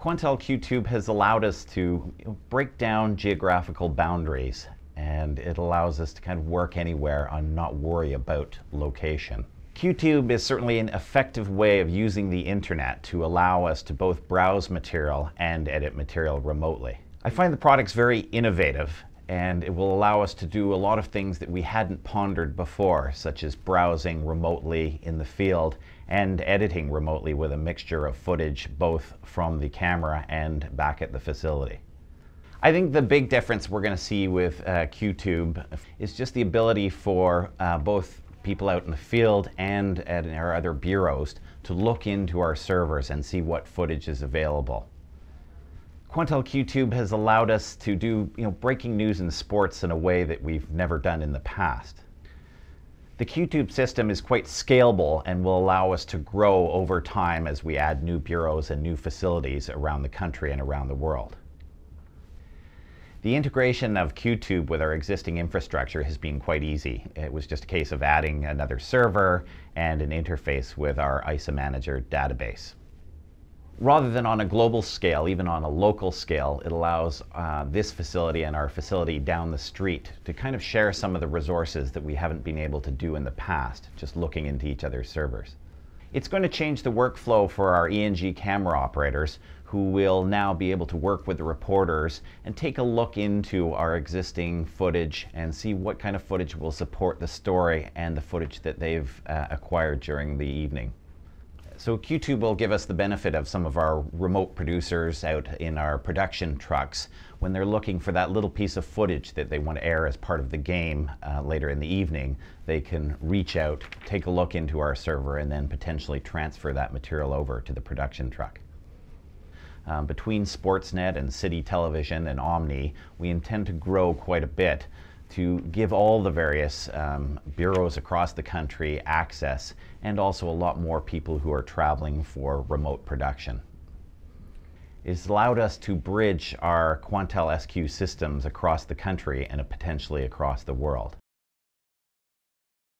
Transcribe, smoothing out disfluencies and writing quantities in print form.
Quantel QTube has allowed us to break down geographical boundaries, and it allows us to kind of work anywhere and not worry about location. QTube is certainly an effective way of using the internet to allow us to both browse material and edit material remotely. I find the products very innovative, and it will allow us to do a lot of things that we hadn't pondered before, such as browsing remotely in the field and editing remotely with a mixture of footage both from the camera and back at the facility. I think the big difference we're going to see with QTube is just the ability for both people out in the field and at our other bureaus to look into our servers and see what footage is available. Quantel QTube has allowed us to do breaking news in sports in a way that we've never done in the past. The QTube system is quite scalable and will allow us to grow over time as we add new bureaus and new facilities around the country and around the world. The integration of QTube with our existing infrastructure has been quite easy. It was just a case of adding another server and an interface with our ISA Manager database. Rather than on a global scale, even on a local scale, it allows this facility and our facility down the street to kind of share some of the resources that we haven't been able to do in the past, just looking into each other's servers. It's going to change the workflow for our ENG camera operators, who will now be able to work with the reporters and take a look into our existing footage and see what kind of footage will support the story and the footage that they've acquired during the evening. So QTube will give us the benefit of some of our remote producers out in our production trucks when they're looking for that little piece of footage that they want to air as part of the game later in the evening. They can reach out, take a look into our server, and then potentially transfer that material over to the production truck. Between Sportsnet and City Television and Omni, we intend to grow quite a bit to give all the various bureaus across the country access, and also a lot more people who are traveling for remote production. It's allowed us to bridge our Quantel SQ systems across the country and potentially across the world.